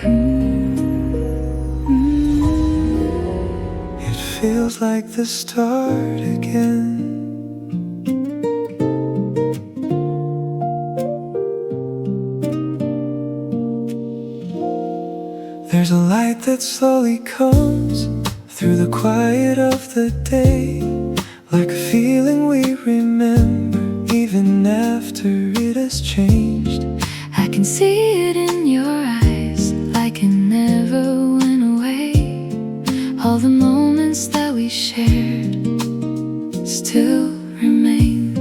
It feels like the start again. There's a light that slowly comes through the quiet of the day, like a feeling we remember even after it has changed. I can see it in your eyes, like it never went away. All the moments that we shared still remain.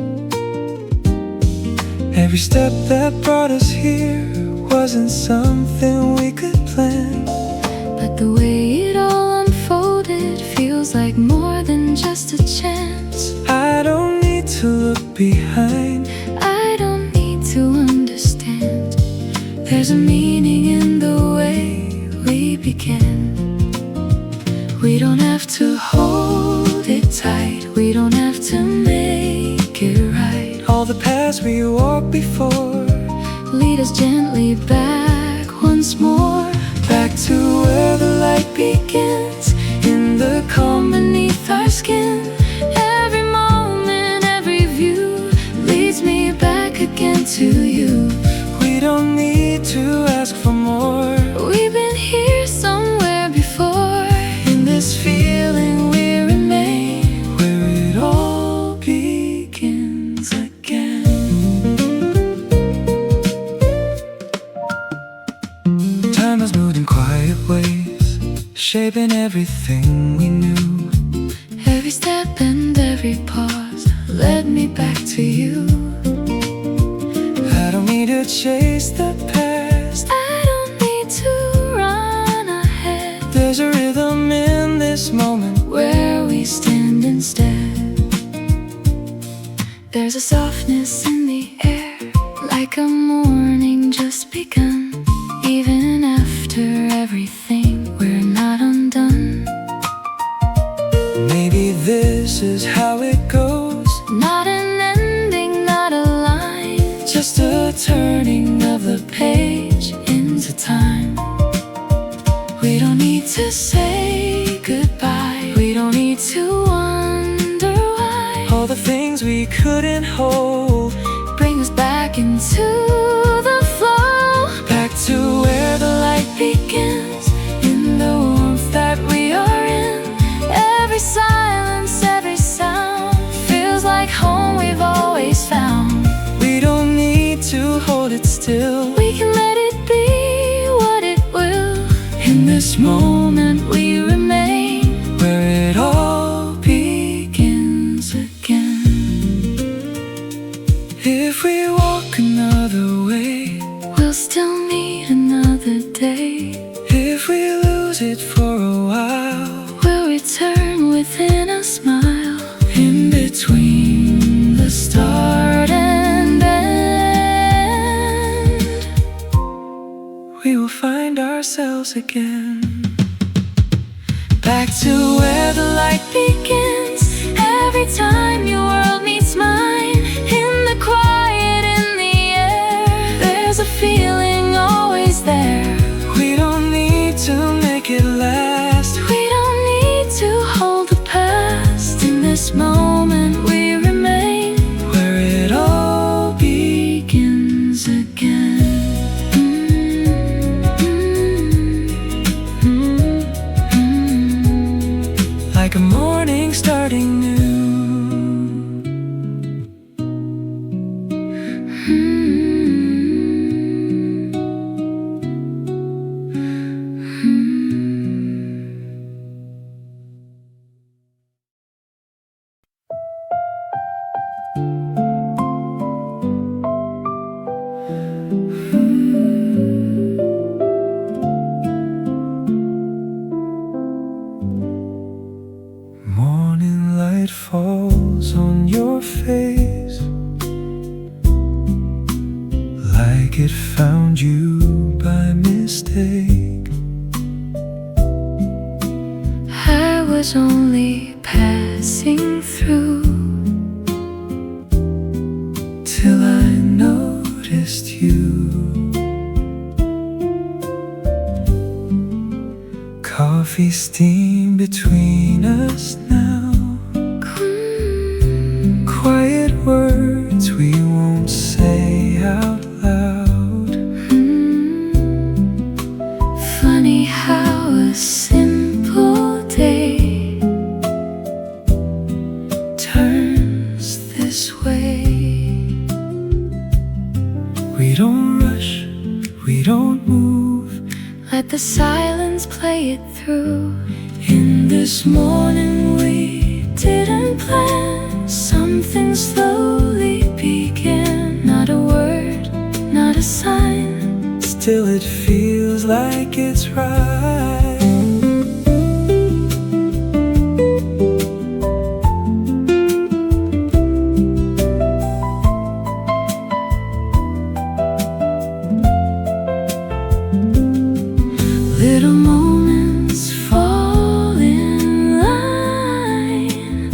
Every step that brought us here wasn't something we could plan, but the way it all unfolded feels like more than just a chance. I don't need to look behind, I don't need to understand. There's a meaning in the way we began. We don't have to hold it tight, we don't have to make it right. all the paths we walked before Lead us gently back once more, back to where the light begins in the calm beneath our skin. Every moment, every view leads me back again to you. We don't need to ask for more. We've been here somewhere before. In this feeling we remain, where it all begins again. Time has moved in quiet ways, shaping everything we knew. Every step and every pause led me back to you. I don't need to chase the past, I don't need to run ahead. there's a rhythm in this moment. Where we stand instead, there's a softness in the air, like a morning just begun. Even after everything, we're not undone. Maybe this is how it goes, Not an ending, not a line, just a turning of the page into time. We don't need to say goodbye, we don't need to wonder why. all the things we couldn't hold, Bring us back into the flow, back to where the light begins in the warmth that we are in. Every silence, every sound feels like home we've always found. we don't need to hold it still. We can let it be what it will. In this moment We remain where it all begins again. If we walk another way, we'll still meet another day. if we lose it for a while, We'll return within a smile. in between the start and end, we will find ourselves again. Back to where the light Begins every time your world meets mine. In the quiet, in the air, there's a feeling always there. we don't need to make it last. We don't need to hold the past. In this moment we remain Where it all begins again. Like a morning starting new. Morning light falls on your face, like it found you by mistake. I was only passing through Till I noticed you. feasting between us now. Quiet words we won't say out loud. Funny how a simple day turns this way. We don't rush, we don't move. Let the silence play it through. In this morning we didn't plan. Something slowly began. Not a word, not a sign. Still it feels like it's right. Little moments fall in line,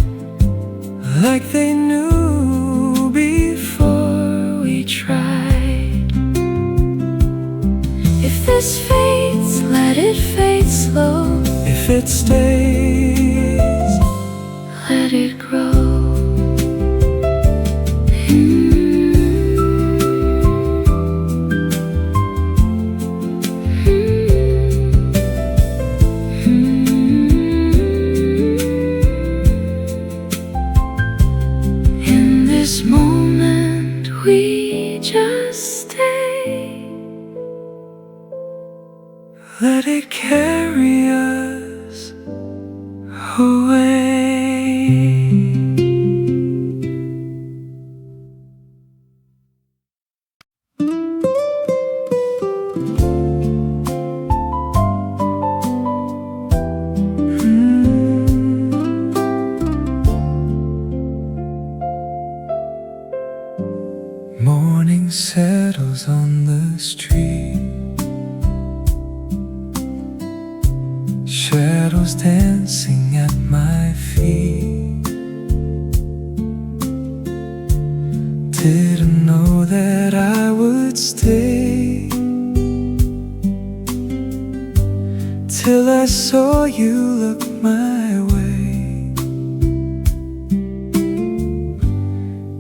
Like they knew before we tried. If this fades, let it fade slow. if it stays. Let it grow. In this moment we just stay. Let it carry us away. Morning settles on the street. Shadows dancing at my feet. Didn't know that I would stay till I saw you look my way.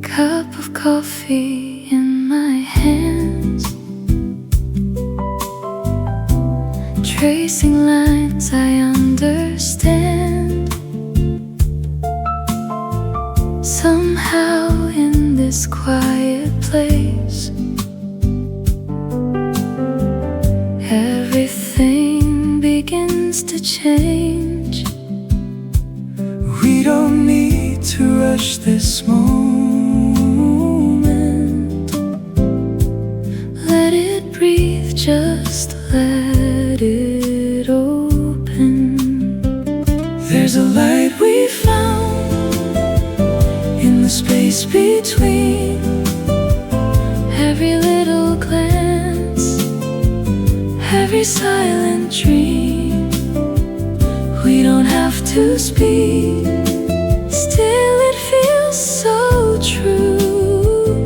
Cup of coffee in my hands, tracing lines I understand. Somehow in this quiet place, everything begins to change. We don't need to rush this moment. Let it breathe, just let it open. There's a light we found in the space between. Every little glance, every silent dream. We don't have to speak, still it feels so true.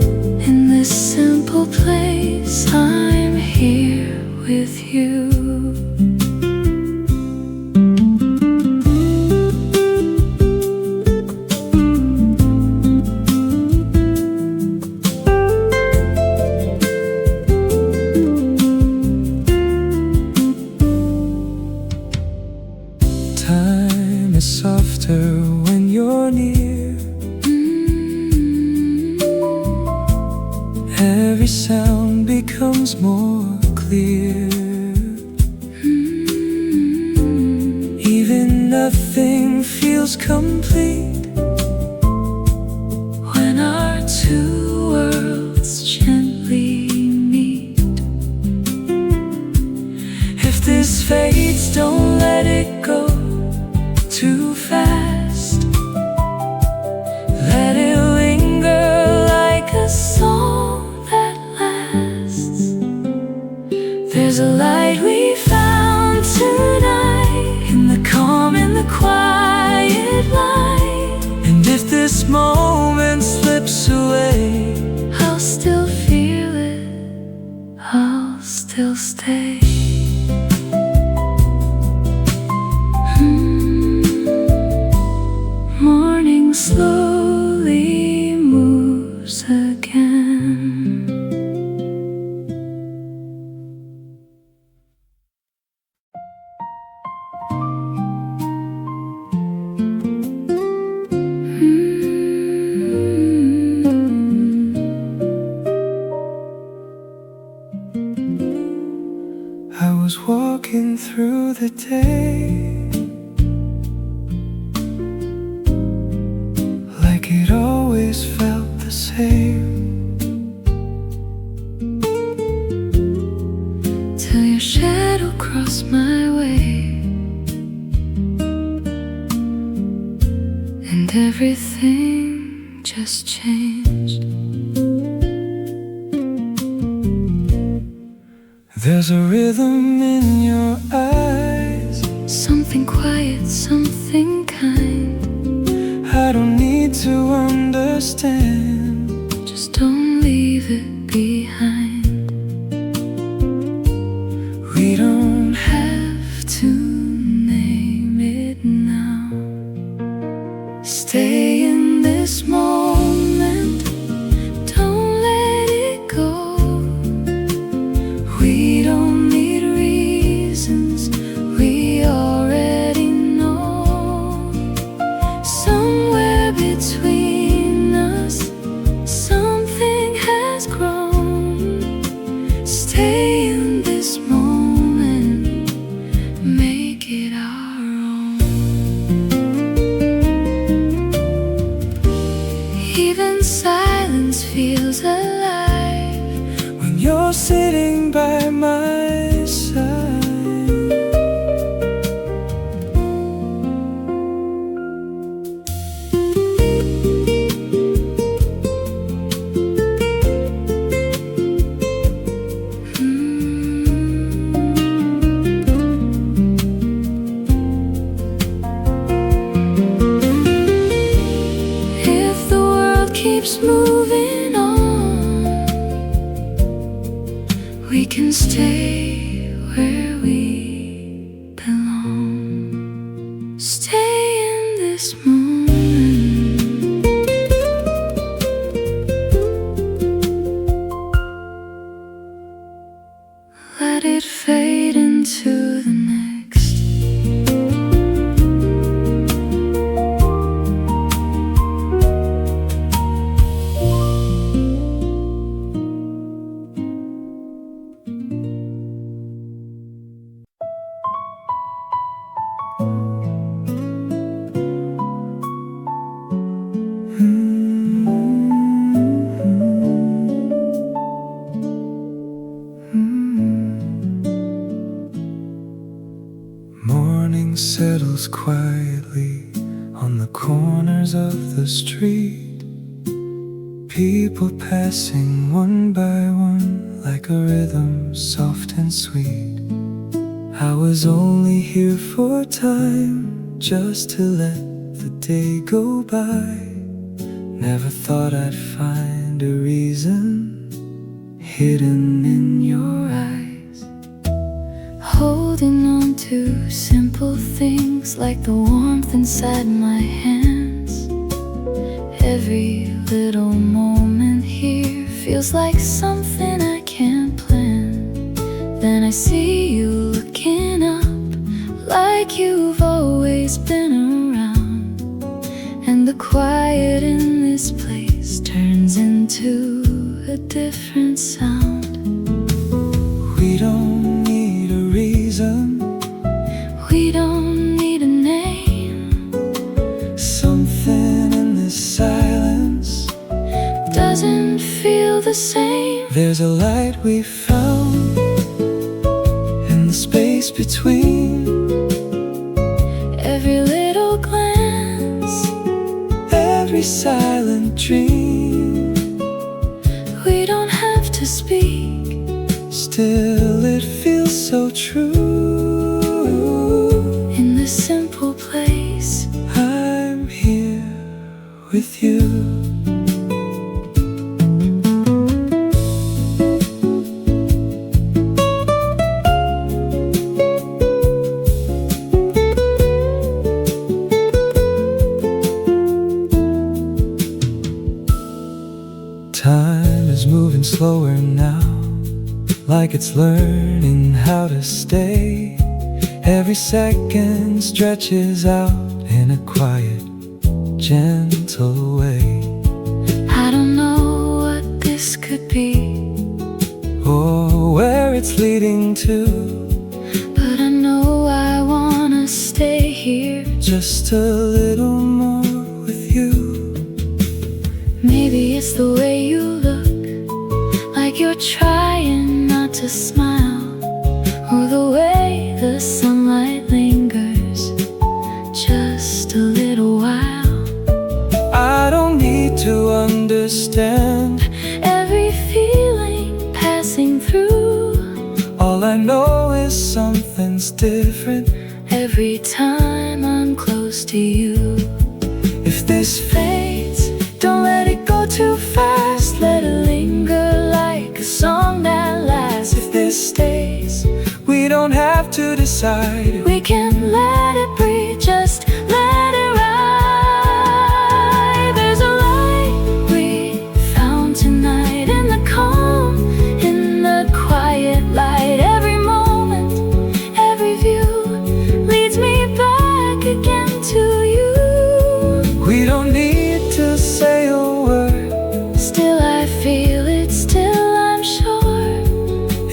In this simple place, I'm here with you. Time is softer when you're near. Every sound becomes more clear. Even nothing feels complete When our two worlds gently meet. If this fades, don't let it go too fast. Let it linger like a song that lasts. There's a light we found tonight in the calm, in the quiet light. And if this moment slips away, I'll still feel it, I'll still stay. was walking through the day, like it always felt the same, till your shadow crossed my way, and everything just changed. There's a rhythm in your eyes, Something quiet, something kind. I don't need to understand. Just don't leave it behind. We don't Have to name it now. Stay in this moment. Don't let it go. We don't need reasons. We already know. Somewhere between us, something has grown. Stay in this moment. Make it our own. Even silence feels alive when you're sitting by my side. If the world keeps moving on, we can stay where we belong. Stay in this moment. Let it fade into the next. Morning settles quietly on the corners of the street. People passing one by one like a rhythm soft and sweet. I was only here for a time, just to let the day go by. Never thought I'd find a reason hidden in your eyes. Holding on to simple things like the warmth inside my hands. Every little moment here feels like something I can't plan. Then I see you looking up, like you've always been around. And the quiet in this place turns into a different sound. We don't need a reason, We don't need a name. something in this silence. Doesn't feel the same. There's a light we found in the space between. Every little glance, Every silent dream, we don't have to speak. still it feels so true. In this simple place, I'm here with you. Time is moving slower now, like it's learning how to stay. Every second stretches out in a quiet, gentle way. I don't know what this could be, or where it's leading to. just a little more with you. Maybe it's the way you look, like you're trying not to smile, or the way the sunlight lingers just a little while. I don't need to understand every feeling passing through. All I know is something's different every time I'm close to you. If this fades, don't let it go too fast. Let it linger like a song that lasts. If this stays, we don't have to decide. We can let it breathe, just let it ride. There's a light we found tonight in the calm, in the quiet light. Every moment, every view leads me back again to you. We don't need to say a word. Still I feel it, still I'm sure.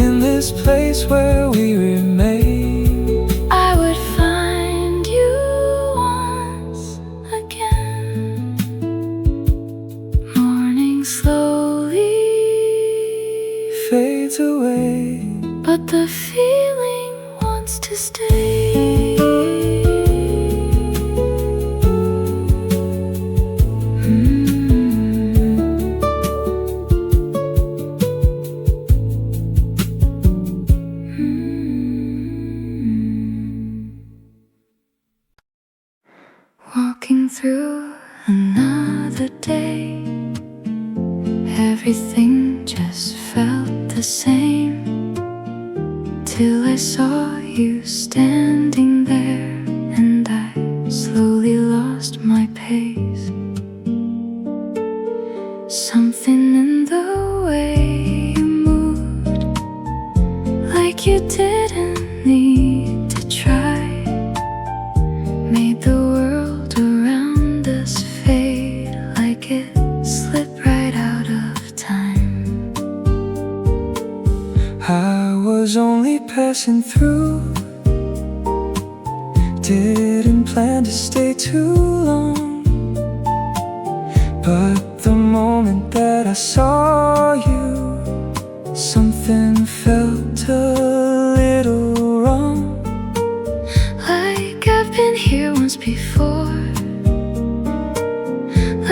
In this place where we remain, I would find you once again. Morning slowly fades away, but the feeling wants to stay. Walking through another day, everything just felt the same, till I saw you standing there, and I slowly lost my pace. Something in the way you moved, like you didn't need to try, made the world around us fade like it slipped right out of time. I was only passing through, didn't plan to stay too long, but the moment that I saw you, something felt a little wrong. Like I've been here once before,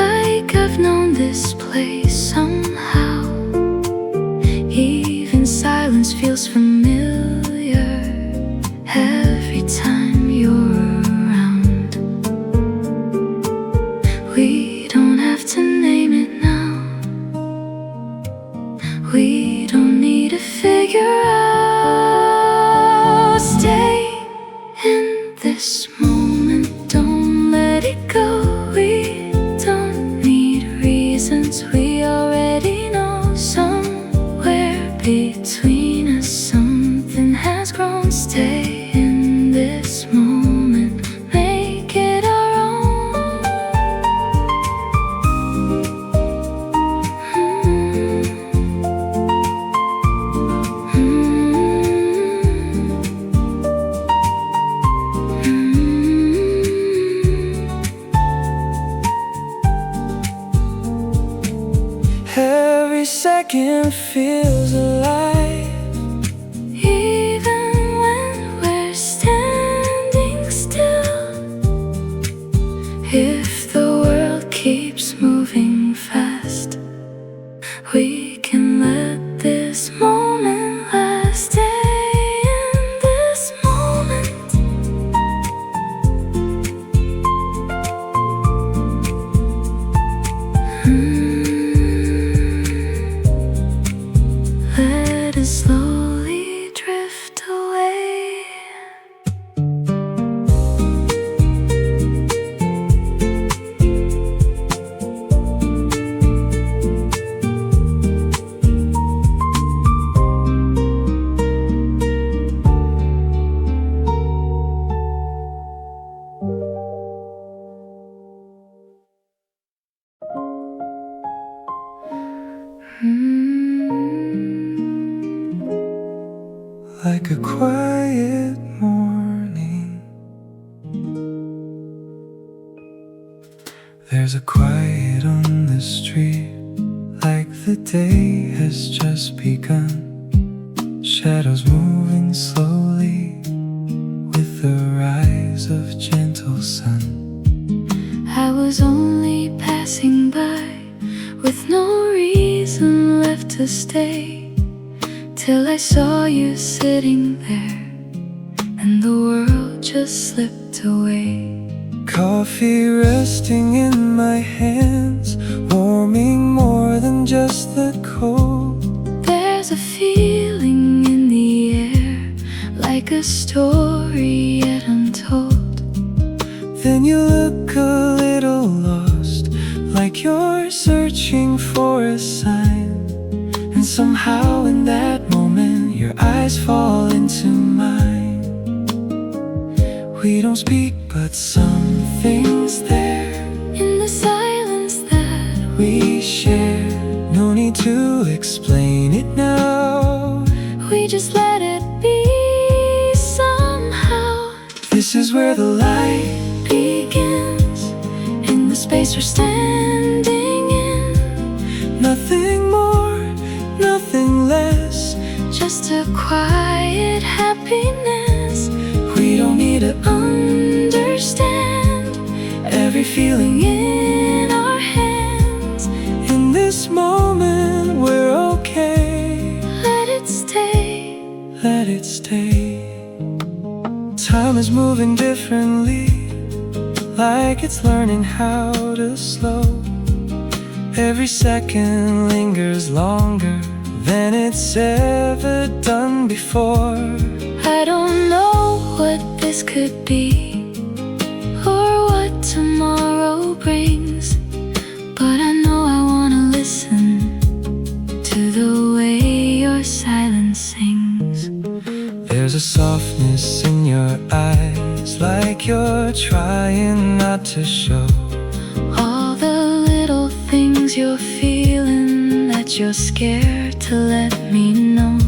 like I've known this place somehow. Even silence feels familiar every time you're around. We don't have to name it now. We don't need to figure out. Stay in this moment, don't let it go. We don't need reasons, we already know. Somewhere between us something has grown. Stay in this moment, make it our own. Every second feels alive, Even when we're standing still. If the world keeps moving fast, we can let this moment last. Stay in this moment. Let us slowly drift away. like a quiet morning. There's a quiet on the street, like the day has just begun. Shadows moving slowly with the rise of gentle sun. I was only passing by with no reason left to stay, till I saw you sitting there and the world just slipped away. Coffee resting in my hands, warming more than just the cold. There's a feeling in the air, like a story yet untold. Then you look a little lost, like you're searching for a sign. And somehow in that moment your eyes fall into mine. We don't speak, but something's there In the silence that we share. No need to explain it now. we just let it be somehow. This is where the light Begins in the space we're standing in. Nothing more, nothing less. Just a quiet happiness. We don't need to Understand every feeling in our hands. In this moment we're okay. Let it stay. Let it stay. Time is moving differently, like it's learning how to slow. Every second lingers longer than it's ever done before. I don't know what this could be, or what tomorrow brings, but I know I wanna listen to the way your silence sings. There's a softness in your eyes, like you're trying not to show All the little things you're feeling that you're scared to let me know.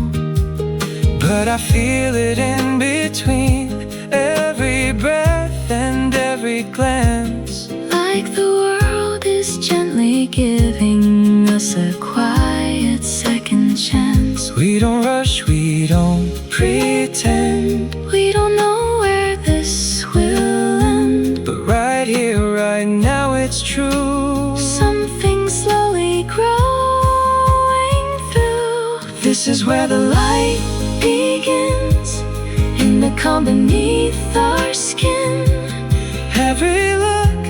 but I feel it in between every breath and every glance. Like the world is gently giving us a quiet second chance. We don't rush, we don't pretend, We don't know where this will end, but right here, right now, it's true. something slowly growing through. This is where the light Begins in the calm beneath our skin. every look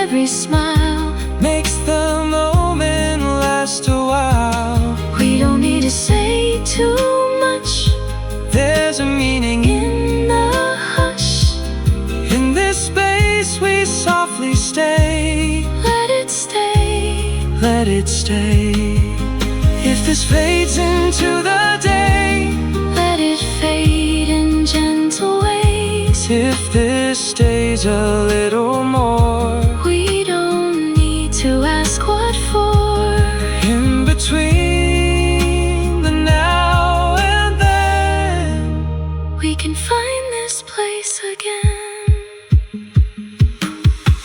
Every smile, makes the moment last a while. we don't need to say too much. There's a meaning In the hush, in this space we softly stay. let it stay. Let it stay. If this fades into the day, Let it fade in gentle ways. if this stays a little more, We don't need to ask what for. in between the now and then, We can find this place again.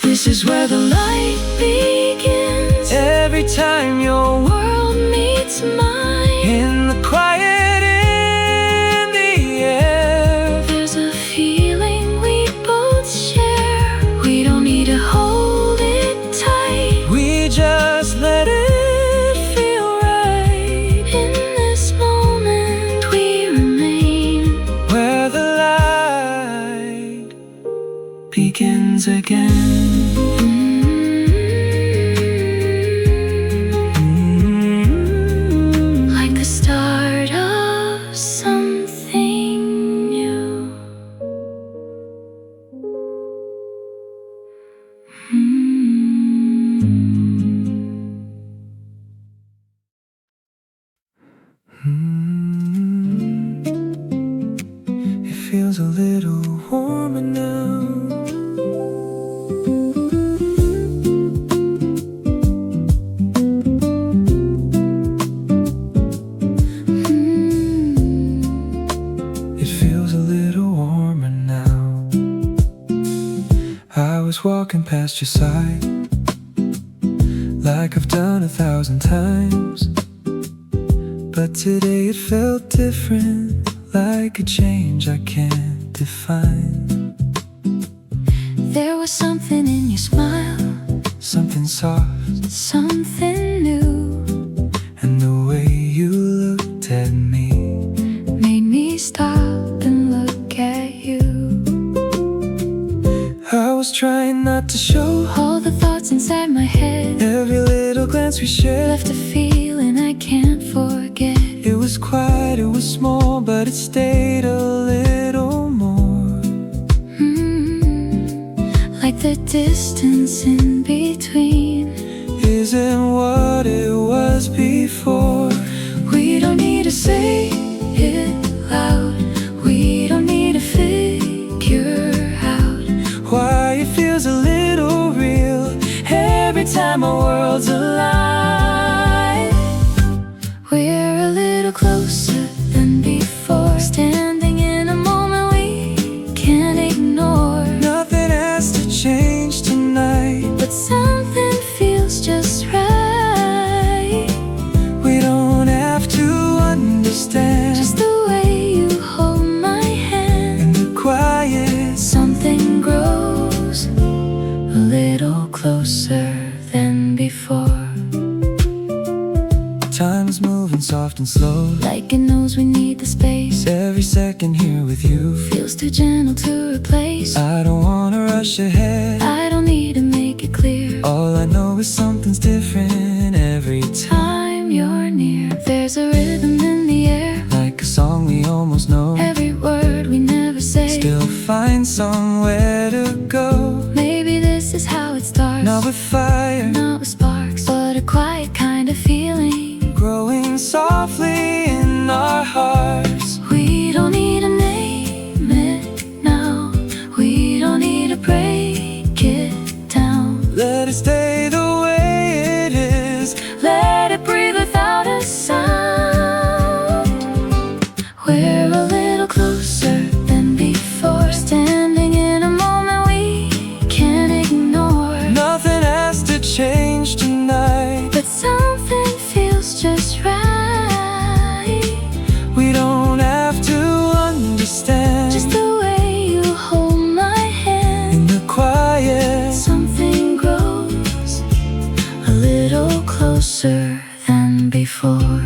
this is where the light Begins every time you're world meets mine. in the quiet in the air. There's a feeling we both share. We don't need to hold it tight. We just let it feel right. In this moment we remain. Where the light begins again. Like the start of something new. It feels a little warmer now. It feels a little warmer now. I was walking past your side like I've done 1,000 times. But today it felt different, like a change I can't define. There was something in your smile, Something soft, something new, and the way you looked at me made me stop and look at you. I was trying not to show All the thoughts inside my head every little glance we shared. left a feeling I can't forget. It was quiet, it was small, but it stayed a little more. Like the distance in between Isn't what it was before. We don't need to say it loud. We don't need to figure out Why it feels a little real every time our worlds align. We're a little closer than before, standing in a moment we can't ignore. Nothing has to change tonight, But something feels just right. we don't have to understand. Just the way you hold my hand, In the quiet, something grows a little closer than before. time's moving soft and slow. Like it knows we need the space, Every second here with you, feels too gentle to replace. I don't wanna rush ahead. I don't need to make it clear. All I know is something's different every time. Time you're near, there's a rhythm in the air. Like a song we almost know, Every word we never say, still find somewhere to go. maybe this is how it starts. Not with fire, Not with sparks, but a quiet kind of feeling. growing softly in our hearts. We don't need to name it now. We don't need to break it down. Let it stay the way it is. Let it breathe without a sound. We're a little closer than before, standing in a moment we can't ignore. Nothing has to change tonight, But something feels just right. we don't have to understand. Just the way you hold my hand, In the quiet, something grows a little closer than before.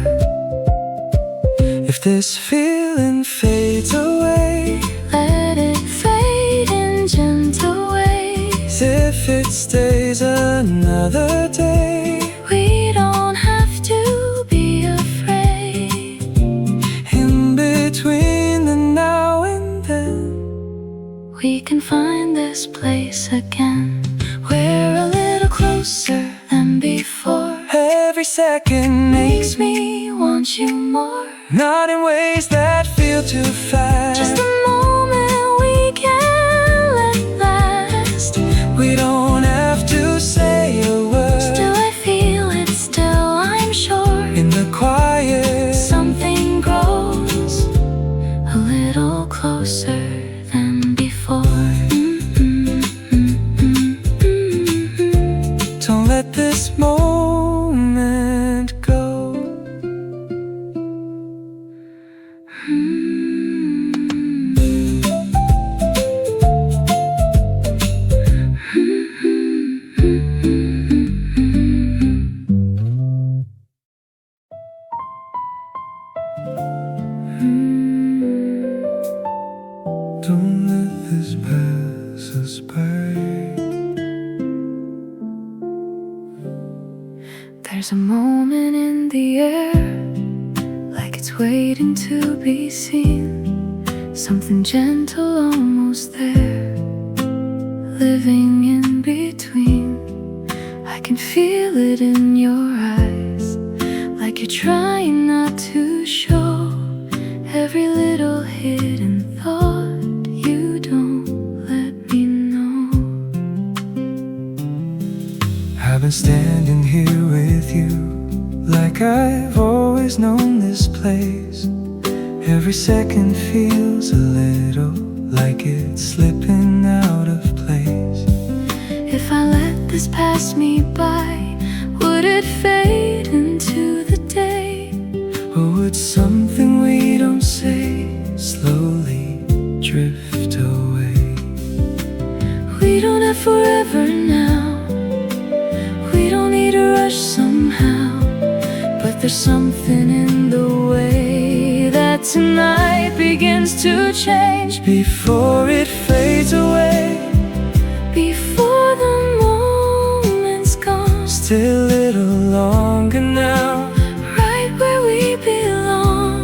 if this feeling fades away, Let it fade in gentle ways. if it stays another day, We don't have to be afraid. in between the now and then, We can find this place again. We're a little closer than before. every second Makes me want you more. not in ways that feel too fast. Just a moment we can let last. We don't have to say a word. Still I feel it, still I'm sure. In the quiet, Something grows a little closer than before. don't let this moment go. Don't let this pass us by. There's a moment in the air, like it's waiting to be seen. Something gentle almost there, living in between. I can feel it in your eyes, like you're trying not to show every little hidden thought you don't let me know. I've been standing here with you, like I've always known this place. Every second feels a little like it's slipping out of place. If I let this pass me by, would would it fade into the day? Or would something we don't say slowly drift away? We don't have forever now. We don't need to rush somehow. But there's something in the way that tonight begins to change. Before it fades away, before the moment's gone, stay a little longer now, right where we belong.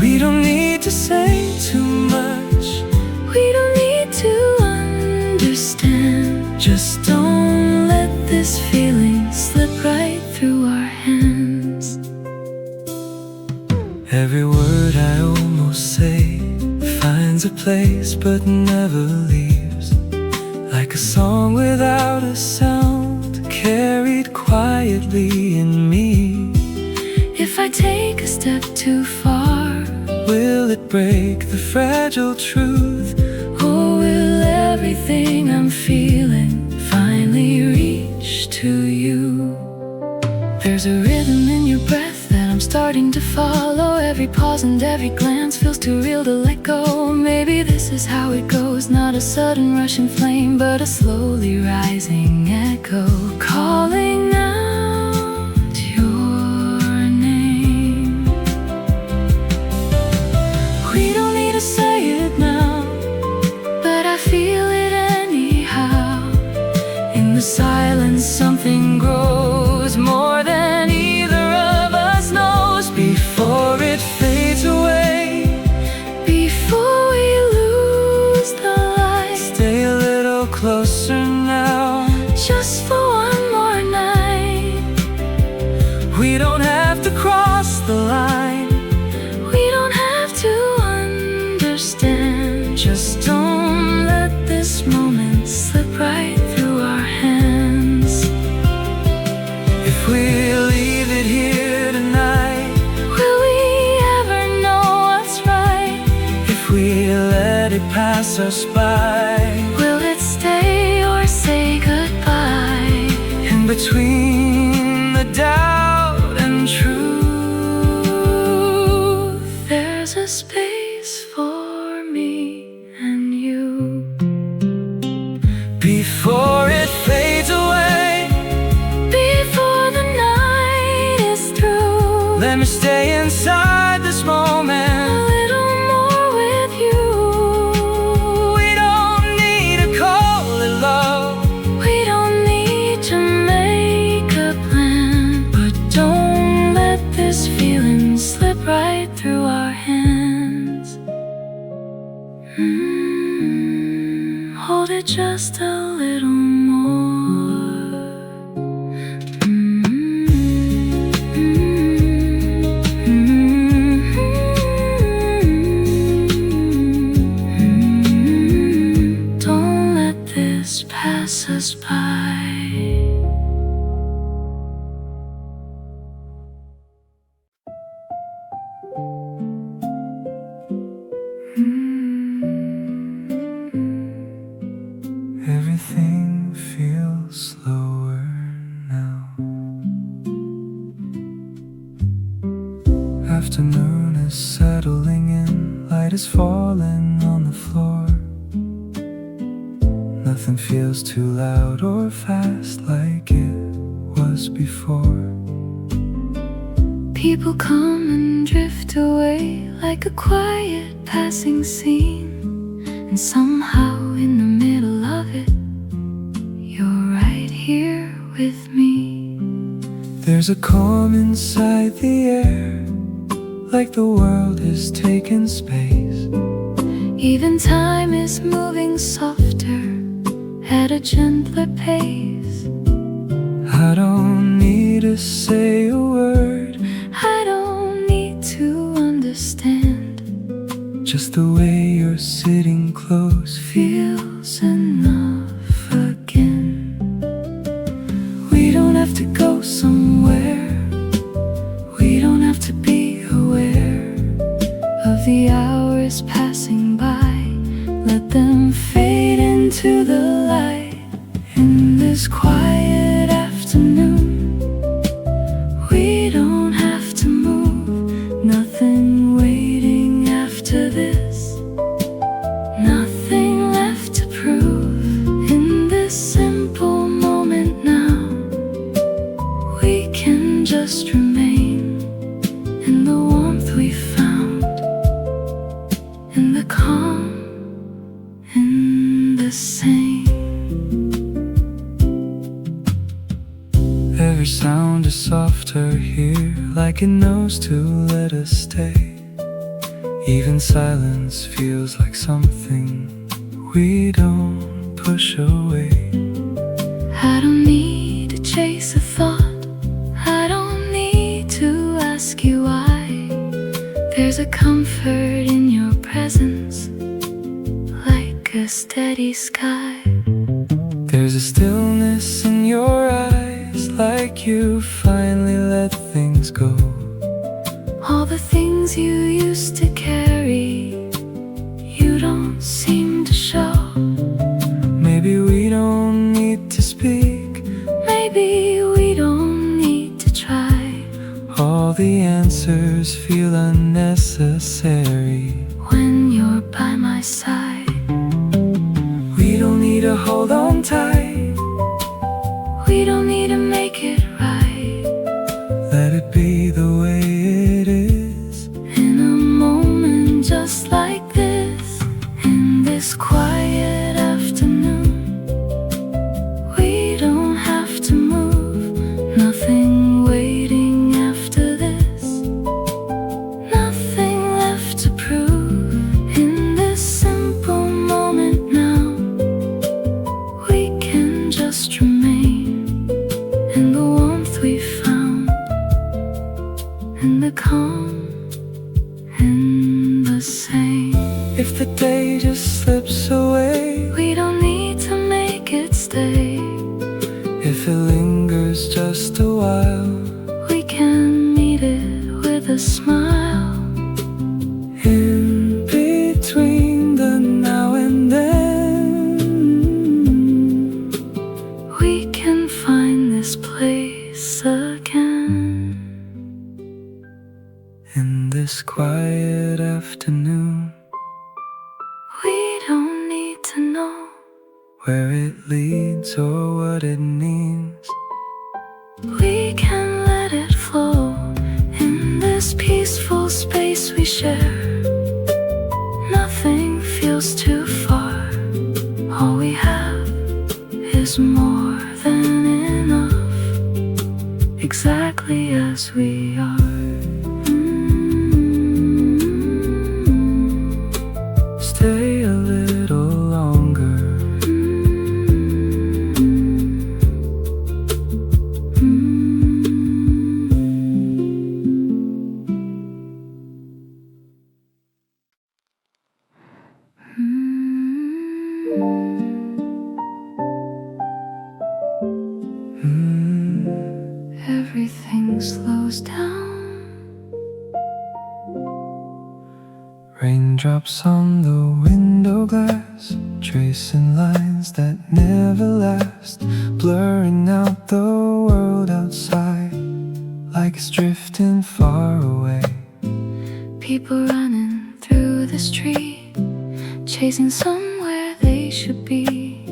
We don't need to say too much, we don't need to understand. just Don't let this feeling slip right through our hands. every word I almost say finds a place but never leaves, like a song without a sound, carried quietly in me. If I take a step too far, Will it break the fragile truth? or will everything I'm feeling finally reach to you? There's a rhythm in your breath that I'm starting to follow. Every pause and every glance feels too real to let go. Maybe this is how it goes, not a sudden rushing flame, but a slowly rising echo, calling out your name. We don't need to say it now, but I feel it anyhow. In the silence something grows more than either of us knows. Before it fades away, before we lose the light, stay a little closer now, just for one more night. we don't have to cross the line, We don't have to understand. just Don't let this moment slip right through our hands. if we leave it here tonight, Will we ever know what's right? if we let it pass us by, Will it stay or say goodbye? in between the doubt and truth, There's a space for me and you. before it fades away, Before the night is through, let me stay inside this a moment. little more with you. We don't need to call it love, We don't need to make a plan, but don't let this feeling slip right through our hands. Hold it just a little more. Don't let this pass us by. everything feels slower now. Afternoon is settling in, light is falling on the floor. Nothing feels too loud or fast like it was before. People come and drift away like a quiet passing scene, and somehow in the middle of it, you're right here with me. There's a calm inside the air, like the world has taken space. Even time is moving softer, at a gentler pace. I don't need to say a word, I don't need to understand. just the way you're sitting close Feels enough again. We don't have to go somewhere, We don't have to be aware of the hours passing by. Let them fade into the light in this quiet afternoon. like it knows to let us stay. Even silence feels like something we don't push away. I don't need to chase a thought, I don't need to ask you why. There's a comfort in your presence, like a steady sky. There's a stillness in your eyes, like you finally let things go. All the things you used to carry, you don't seem to show. Maybe we don't need to speak, maybe we don't need to try. all the answers feel unnecessary when you're by my side. We don't need to hold on tight, we don't need to make it right. let it be the way it is. In a moment just like this, in this quiet afternoon, we don't have to move, nothing waiting after this, nothing left to prove. In this simple moment now, we can just remain in the warmth we found, in the calm, in the same. If the day just slips away, We don't need to make it stay, if it lingers just a while, we can meet it with a smile. in between the now and then, We can find this place again. in this quiet afternoon, We don't need to know where it leads or what it means. we can let it flow in this peaceful space we share. Nothing feels too far, all we have is more than enough, exactly as we are. Stay a little longer, Everything slows down. raindrops on the window glass, tracing lines that never last, blurring out the world outside, like it's drifting far away. People running through the street, chasing somewhere they should be.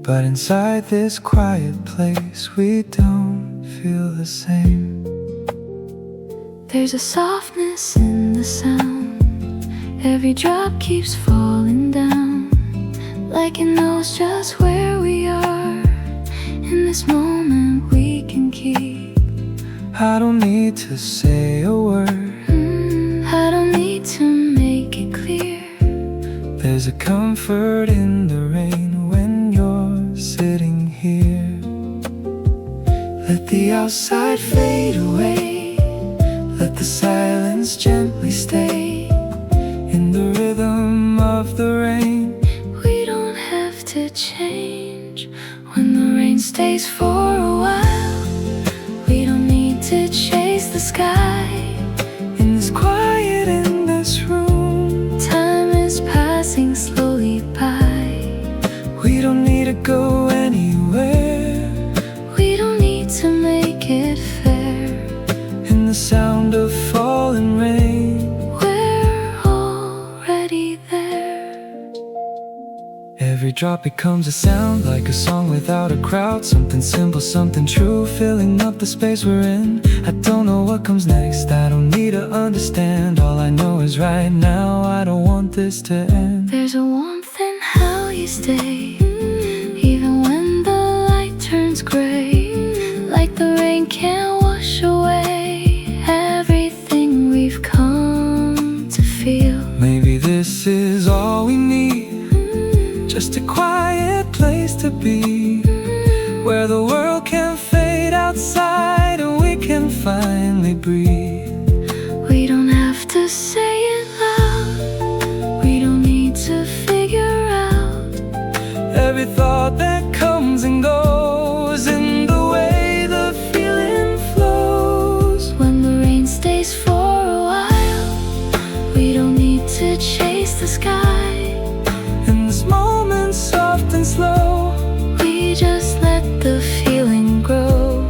But inside this quiet place, we don't feel the same. There's a softness in the sound, every drop keeps falling down, like it knows just where we are. In this moment we can keep. I don't need to say a word, I don't need to make it clear. there's a comfort in the rain when you're sitting here. Let the outside fade away, let the silence gently stay in the rhythm of the rain. We don't have to change when the rain stays for a while. We don't need to chase the sky. In this quiet, in this room, Time is passing slowly by. we don't need to go anywhere. We don't need to make it fair. In the sound of falling rain, We're already there. every drop becomes a sound, like a song without a crowd. Something simple, something true, filling up the space we're in. I don't know what comes next, I don't need to understand. All I know is right now, I don't want this to end. There's a warmth in how you stay, even when the light turns gray, like the rain can't wash away just a quiet place to be, where the world can fade outside and we can finally breathe. We don't have to say it loud, we don't need to figure out every thought that comes and goes in the way the feeling flows. when the rain stays for a while. We don't need to chase the sky, In this moment soft and slow, we just let the feeling grow.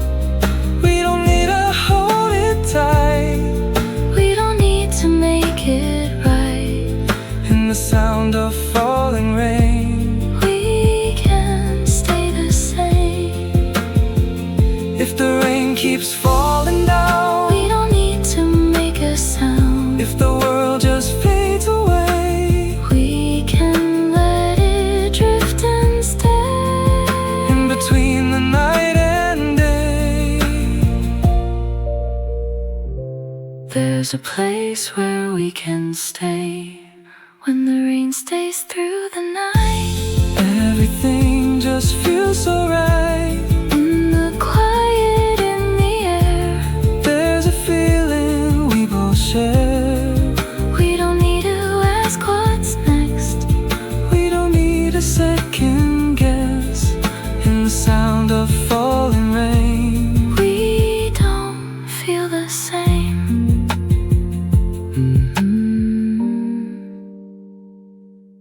we don't need to hold it tight. We don't need to make it right. In the sound of falling rain, We can stay the same. if the rain keeps falling down, We don't need to make a sound. if the world just fades away, We can let it drift and stay. in between the night and day, There's a place where we can stay when the rain stays through the night. everything just feels so right. In the quiet in the air, There's a feeling we both share. we don't need to ask what's next. We don't need a second guess. In the sound of falling rain, We don't feel the same.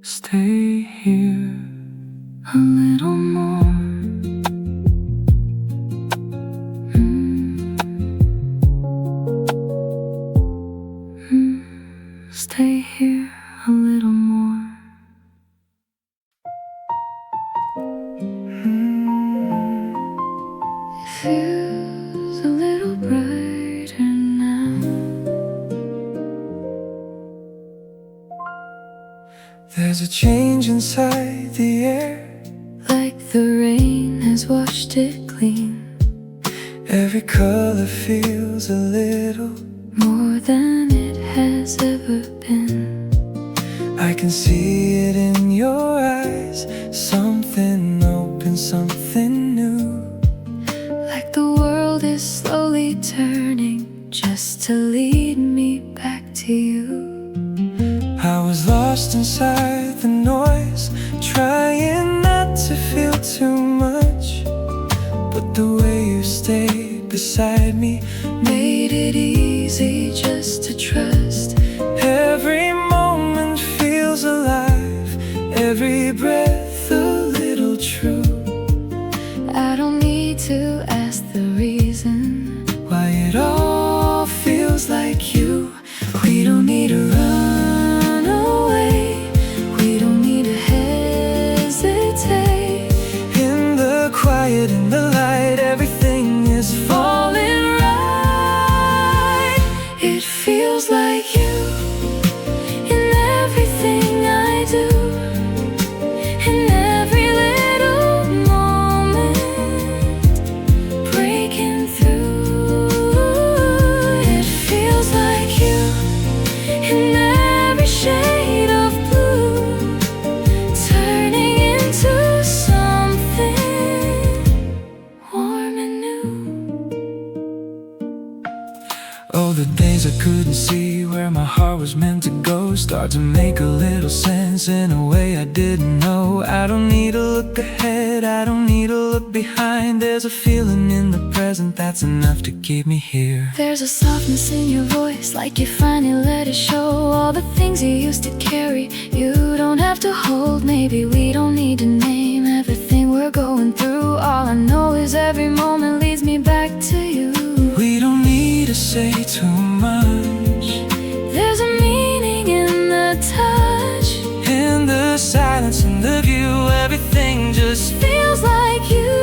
stay here. A little more. Stay here a little more. Feels a little brighter now. There's a change inside the air. Like the rain has washed it clean, Every color feels a little. more than it has ever been. I can see it in your eyes. Something open, something new. Like the world is slowly turning just to lead me back to you. I was lost inside the noise, trying not to feel too much. But the way you stayed beside me Made it easy just to trust. every moment feels alive, every breath a little true. I don't need to ask the reason Why it all feels like you. We don't need to run away, we don't need to hesitate. In the quiet, in the light, everything is falling right. it feels like you in everything I do, in every little moment, breaking through. It feels like you in every shade of blue, turning into something warm and new. Oh, the days I couldn't see where my heart was meant to go start to make a little sense in a way I didn't know. I don't need to look ahead, I don't need to look behind. There's a feeling in the present that's enough to keep me here. There's a softness in your voice, like you finally let it show. All the things you used to carry, you don't have to hold. Maybe we don't need to name everything we're going through. All I know is every moment leads me back to you. We don't need to say too much. There's a meaning in the touch. In the silence, in the view, everything just Feels like you.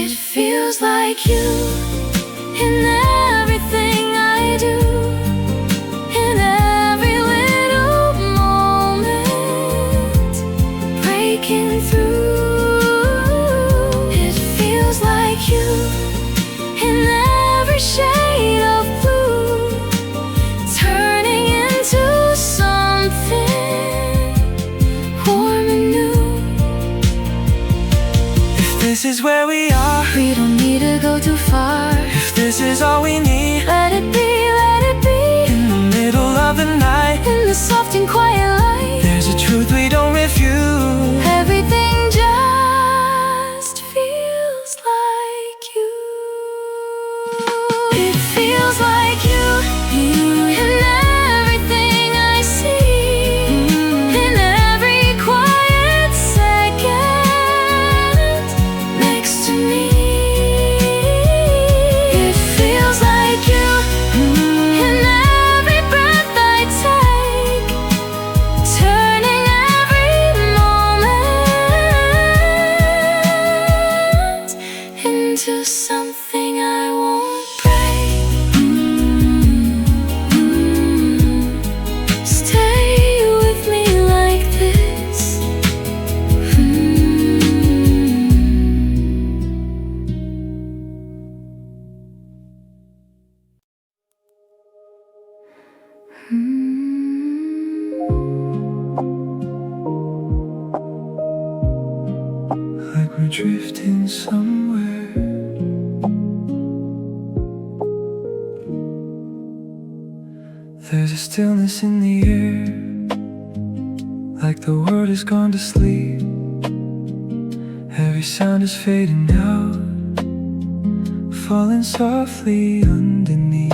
It feels like you in everything I do, in every little moment, breaking through. It feels like you in every shade of blue, this is where we are. We don't need to go too far. If this is all we need, Let it be, let it be. in the middle of the night, In the soft and quiet light, there's a truth we don't refuse. everything just feels like you. It feels like you, in everything I see, in every quiet second next to me. It feels like you, in every breath I take, turning every moment into something I won't break. Stay with me like this. Like we're drifting somewhere. There's a stillness in the air, like the world has gone to sleep. Every sound is fading out, falling softly underneath.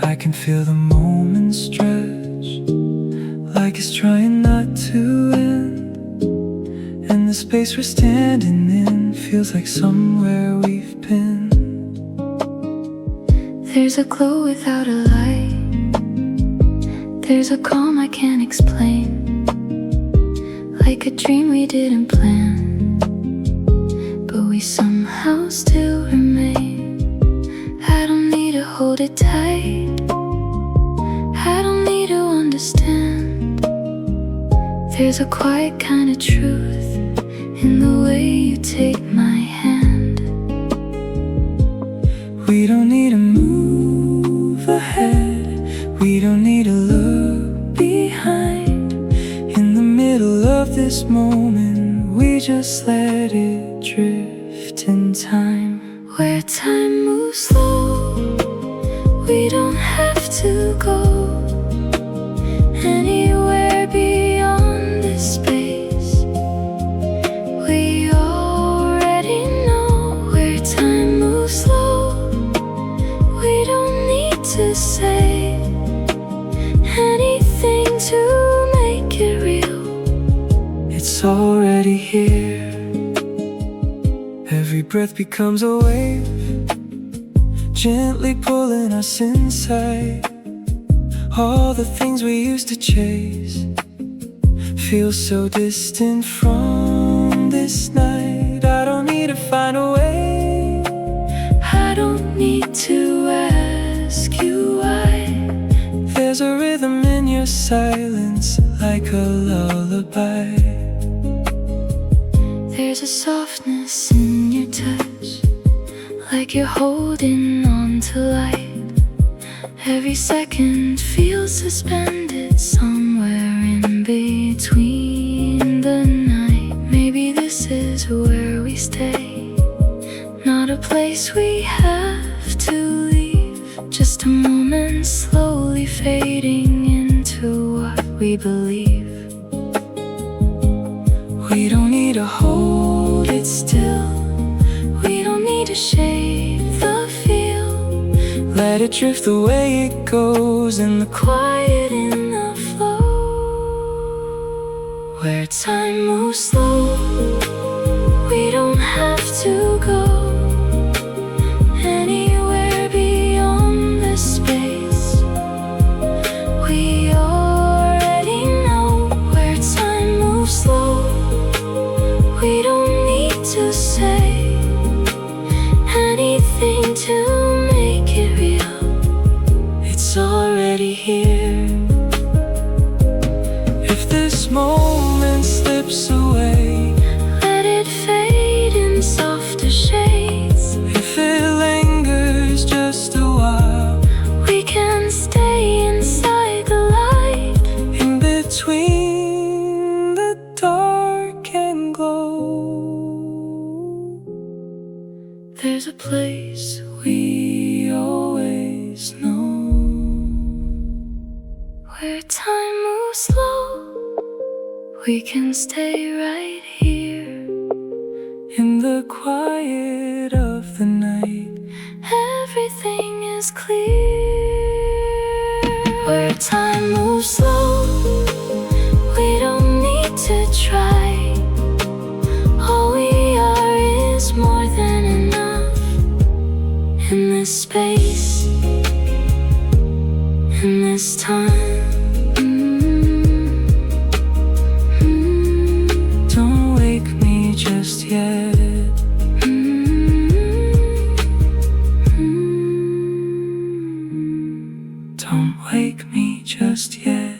I can feel the moment stretch, like it's trying not to end. And the space we're standing in feels like somewhere we've been. There's a glow without a light. There's a calm I can't explain. Like a dream we didn't plan, but we somehow still remain. I don't need to hold it tight. I don't need to understand. There's a quiet kind of truth in the way you take my hand. We don't need to move ahead, we don't need to look behind. In the middle of this moment, we just let it drift in time. Where time moves slow, we don't have to go anywhere beyond this space. We already know where time moves slow. We don't need to say anything to make it real. It's already here. Every breath becomes a wave, gently pulling us inside. All the things we used to chase feel so distant from this night. I don't need to find a way, I don't need to ask you why. there's a rhythm in your silence, like a lullaby. There's a softness in your touch, like you're holding on to light. Every second feels suspended somewhere in between the night. Maybe this is where we stay, not a place we have to leave. Just a moment slowly fading into what we believe. We don't need to hold it still, We don't need to shape the feel. let it drift the way it goes in the Quiet in the flow, where time moves slow. We don't have to go anywhere beyond this space. We already know where time moves slow. We don't need to say anything to make it real. It's already here. If this moment slips away, Let it fade in softer shades. if it lingers just a while, We can stay inside the light. in between the dark and glow. Where time moves slow, we can stay right here. In the quiet of the night, Everything is clear. Where time moves slow, we don't need to try. All we are is more than enough. In this space, in this time. don't wake me just yet. Don't wake me just yet.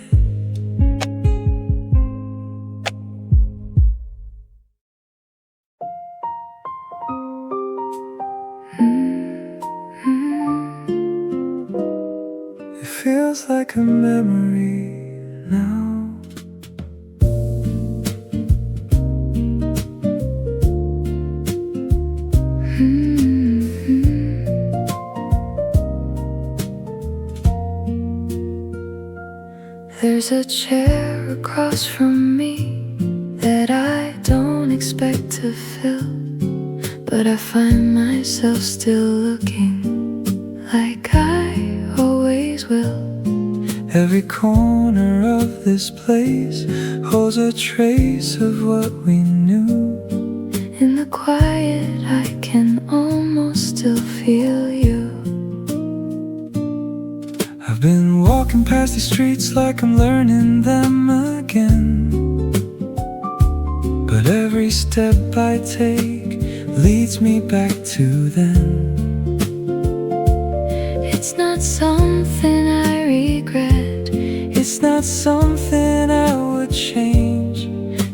It feels like a memory now. There's a chair across from me that I don't expect to fill, but I find myself still looking like I always will. Every corner of this place holds a trace of what we knew. In the quiet I can almost still feel you. I've been walking past these streets like I'm learning them again, but every step I take leads me back to then. It's not something I regret, It's not something I would change,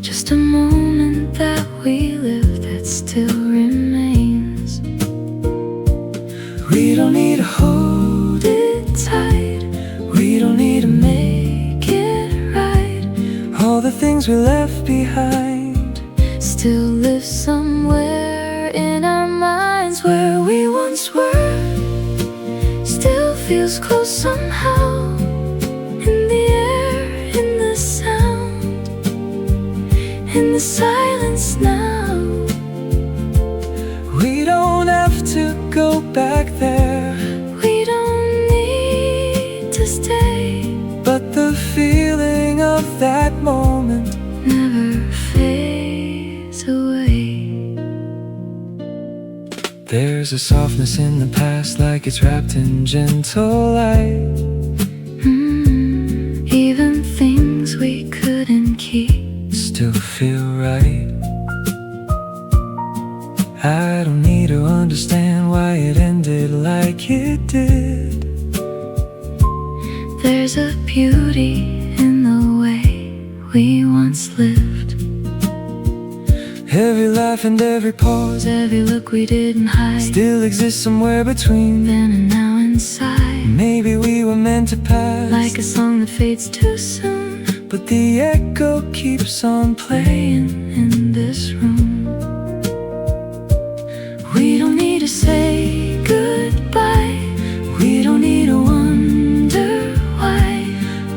just a moment that we live that still remains. we don't need to hold it tight, we don't need to make it right. All the things we left behind Still live somewhere in our minds. Where we once were still feels close somehow. In the air, in the sound, in the silence now. we don't have to go back there, We don't need to stay, but the feeling of that moment never fades away. There's a softness in the past, like it's wrapped in gentle light. Even things we couldn't keep Still feel right. I don't need to understand why it ended like it did. There's a beauty in the way we once lived. Every laugh and every pause Every look we didn't hide, still exists somewhere between. then and now inside. Maybe we were meant to pass, Like a song that fades too soon, but the echo keeps on playing. playing in this room. We don't need to say goodbye, we don't need to wonder why.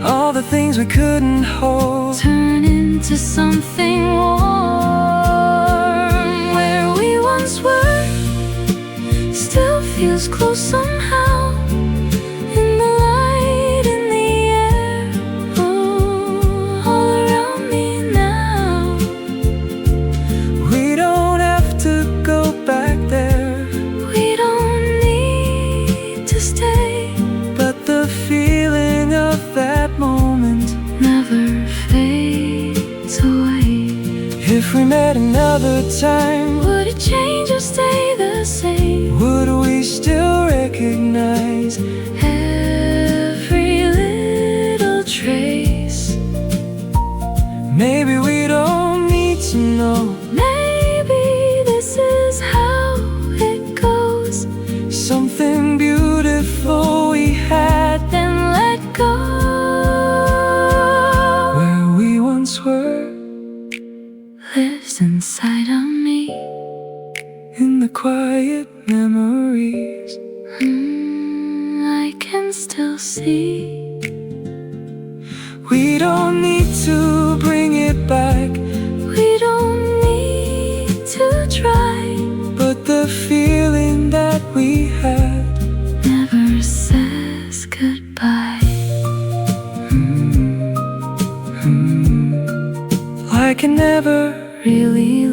All the things we couldn't hold Turn into something warm. Where we once were still feels close somehow. In the light, in the air, oh, all around me now. we don't have to go back there, We don't need to stay, but the feeling of that moment. never fades away. If we met another time, Would it change or stay the same? would we still recognize Every little trace. maybe we don't need to know? Maybe this is how it goes. Something beautiful we had Then let go. where we once were Lives inside of me. in the quiet memories. I can still see We don't need to bring it back. We don't need to try. But the feeling that we had never says goodbye. Like it never Really